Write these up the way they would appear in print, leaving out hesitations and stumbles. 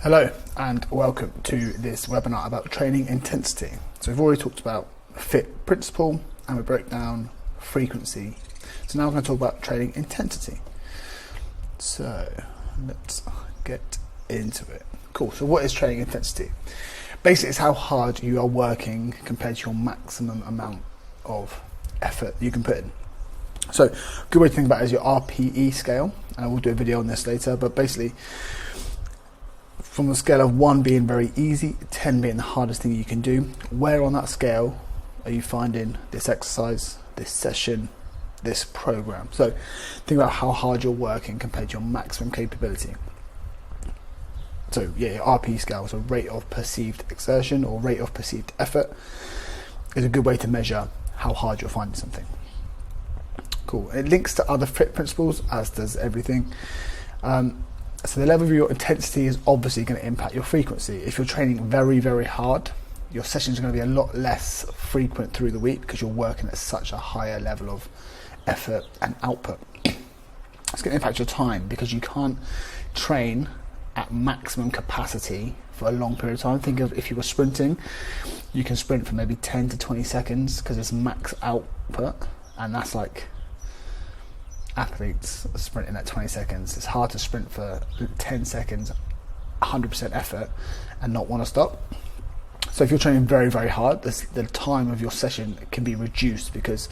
Hello and welcome to this webinar about training intensity. So we've already talked about F.I.T.T Principle and we broke down frequency. So now we're going to talk about training intensity. So let's get into it. Cool, so what is training intensity? Basically it's how hard you are working compared to your maximum amount of effort you can put in. So a good way to think about it is your RPE scale, and I will do a video on this later, but basically from a scale of 1 being very easy, 10 being the hardest thing you can do, where on that scale are you finding this exercise, this session, this program? So think about how hard you're working compared to your maximum capability. So yeah, your RPE scale, so rate of perceived exertion or rate of perceived effort, is a good way to measure how hard you're finding something. Cool. It links to other F.I.T.T principles, as does everything. So the level of your intensity is obviously going to impact your frequency. If you're training very, very hard, your sessions are going to be a lot less frequent through the week because you're working at such a higher level of effort and output. It's going to impact your time because you can't train at maximum capacity for a long period of time. Think of if you were sprinting, you can sprint for maybe 10 to 20 seconds because it's max output, and that's like athletes sprinting at 20 seconds. It's hard to sprint for 10 seconds, 100% effort and not want to stop. So if you're training very, very hard, the time of your session can be reduced because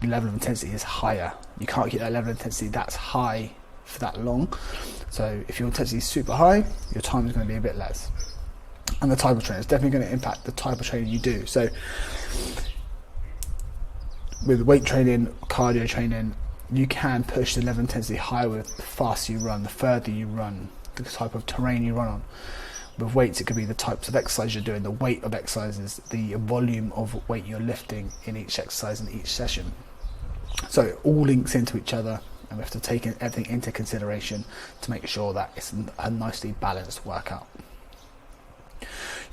the level of intensity is higher. You can't keep that level of intensity that's high for that long. So if your intensity is super high, your time is going to be a bit less. And the type of training is definitely going to impact the type of training you do. So with weight training, cardio training, you can push the level of intensity higher with the faster you run, the further you run, the type of terrain you run on. With weights, it could be the types of exercise you're doing, the weight of exercises, the volume of weight you're lifting in each exercise and each session. So it all links into each other, and we have to take everything into consideration to make sure that it's a nicely balanced workout.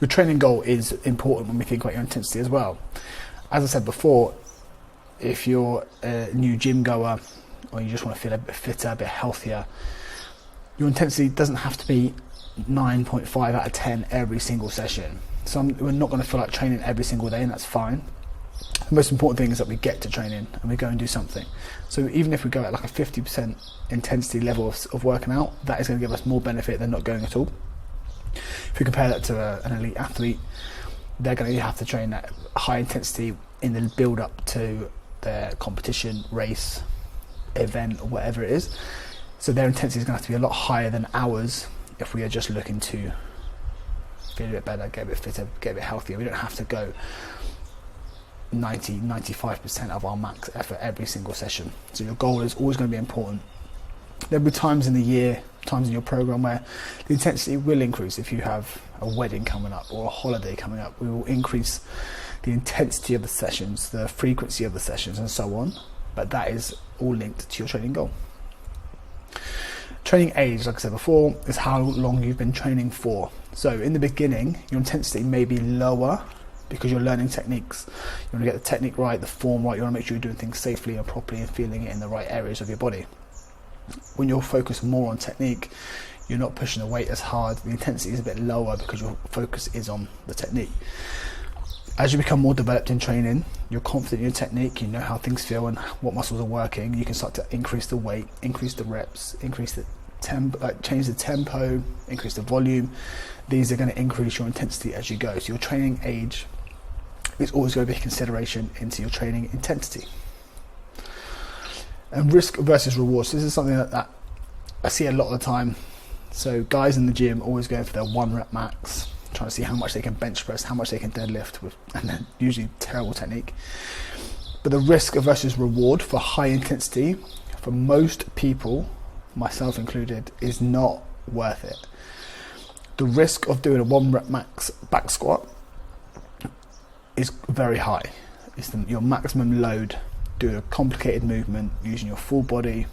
Your training goal is important when we think about your intensity as well. As I said before, if you're a new gym goer or you just want to feel a bit fitter, a bit healthier, your intensity doesn't have to be 9.5 out of 10 every single session. So we're not going to feel like training every single day, and that's fine. The most important thing is that we get to training and we go and do something. So even if we go at like a 50% intensity level of working out, that is going to give us more benefit than not going at all. If we compare that to an elite athlete, they're going to have to train at high intensity in the build up to their competition, race, event, or whatever it is. So their intensity is going to have to be a lot higher than ours if we are just looking to feel a bit better, get a bit fitter, get a bit healthier. We don't have to go 95% of our max effort every single session. So your goal is always going to be important. There'll be times in the year, times in your program where the intensity will increase. If you have a wedding coming up or a holiday coming up, we will increase the intensity of the sessions, the frequency of the sessions, and so on. But that is all linked to your training goal. Training age, like I said before, is how long you've been training for. So in the beginning, your intensity may be lower because you're learning techniques. You want to get the technique right, the form right. You want to make sure you're doing things safely and properly and feeling it in the right areas of your body. When you're focused more on technique, you're not pushing the weight as hard. The intensity is a bit lower because your focus is on the technique. As you become more developed in training, you're confident in your technique, you know how things feel and what muscles are working, you can start to increase the weight, increase the reps, increase the change the tempo, increase the volume. These are going to increase your intensity as you go. So your training age is always going to be a consideration into your training intensity. And risk versus rewards. This is something that I see a lot of the time. So guys in the gym always going for their 1 rep max, trying to see how much they can bench press, how much they can deadlift with, and then usually terrible technique. But the risk versus reward for high intensity, for most people, myself included, is not worth it. The risk of doing a 1 rep max back squat is very high. It's your maximum load, doing a complicated movement, using your full body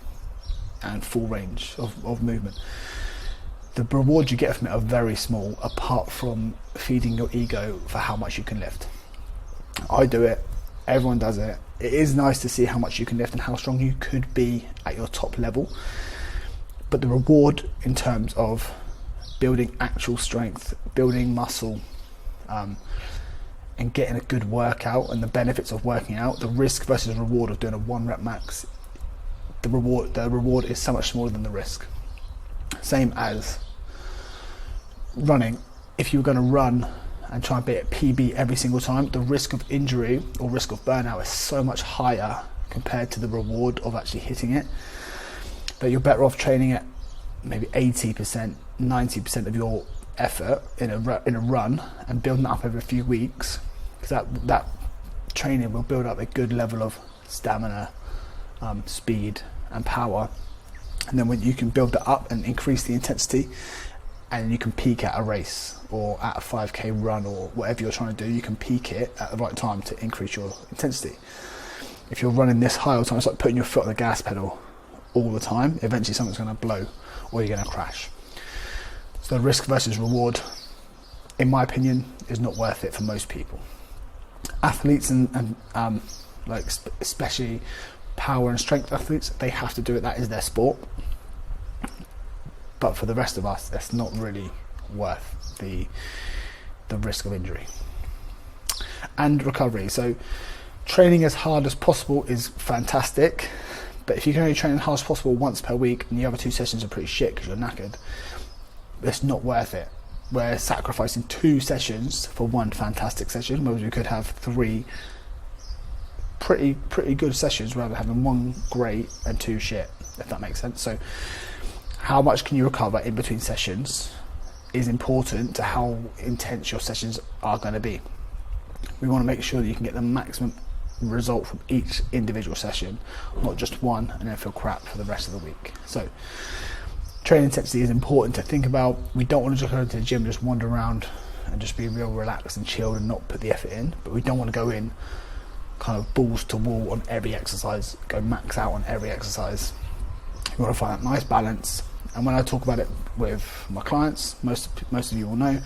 and full range of movement. The rewards you get from it are very small, apart from feeding your ego for how much you can lift. I do it, everyone does it. It is nice to see how much you can lift and how strong you could be at your top level. But the reward in terms of building actual strength, building muscle, and getting a good workout and the benefits of working out, the risk versus reward of doing a 1 rep max, the reward is so much smaller than the risk. Same as running. If you were going to run and try and be at PB every single time, the risk of injury or risk of burnout is so much higher compared to the reward of actually hitting it, that you're better off training at maybe 80%, 90% of your effort in a run and building that up over a few weeks, because that training will build up a good level of stamina, speed and power, and then when you can build that up and increase the intensity, and you can peak at a race or at a 5k run or whatever you're trying to do, you can peak it at the right time to increase your intensity. If you're running this high all the time, it's like putting your foot on the gas pedal all the time. Eventually something's going to blow or you're going to crash. So the risk versus reward, in my opinion, is not worth it for most people. Athletes and especially power and strength athletes, they have to do it. That is their sport. But for the rest of us, that's not really worth the risk of injury. And recovery. So training as hard as possible is fantastic, but if you can only train as hard as possible once per week and the other 2 sessions are pretty shit because you're knackered, it's not worth it. We're sacrificing 2 sessions for 1 fantastic session, whereas we could have 3 pretty good sessions rather than having 1 great and 2 shit, if that makes sense. So how much can you recover in between sessions is important to how intense your sessions are going to be. We want to make sure that you can get the maximum result from each individual session, not just one and then feel crap for the rest of the week. So training intensity is important to think about. We don't want to just go to the gym, just wander around and just be real relaxed and chilled and not put the effort in, but we don't want to go in kind of balls to wall on every exercise, go max out on every exercise. We want to find that nice balance. And when I talk about it with my clients, most of you will know,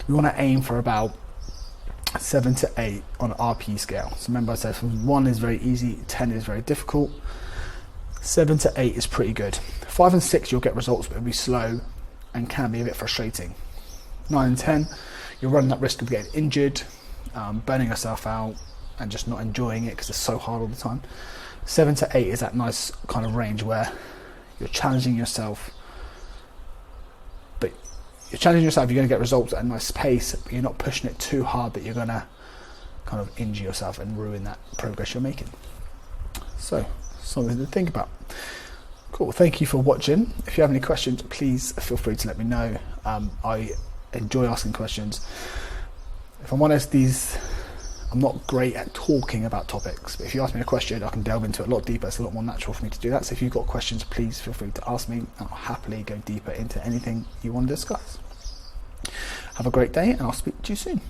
we want to aim for about 7 to 8 on an RPE scale. So remember I said from 1 is very easy, 10 is very difficult, 7 to 8 is pretty good. 5 and 6 you'll get results, but it'll be slow and can be a bit frustrating. 9 and 10, you're running that risk of getting injured, burning yourself out and just not enjoying it because it's so hard all the time. 7 to 8 is that nice kind of range where you're challenging yourself, but you're going to get results at a nice pace, but you're not pushing it too hard that you're going to kind of injure yourself and ruin that progress you're making. So, something to think about. Cool, thank you for watching. If you have any questions, please feel free to let me know. I enjoy asking questions. If I'm honest, I'm not great at talking about topics, but if you ask me a question, I can delve into it a lot deeper. It's a lot more natural for me to do that. So if you've got questions, please feel free to ask me, and I'll happily go deeper into anything you want to discuss. Have a great day, and I'll speak to you soon.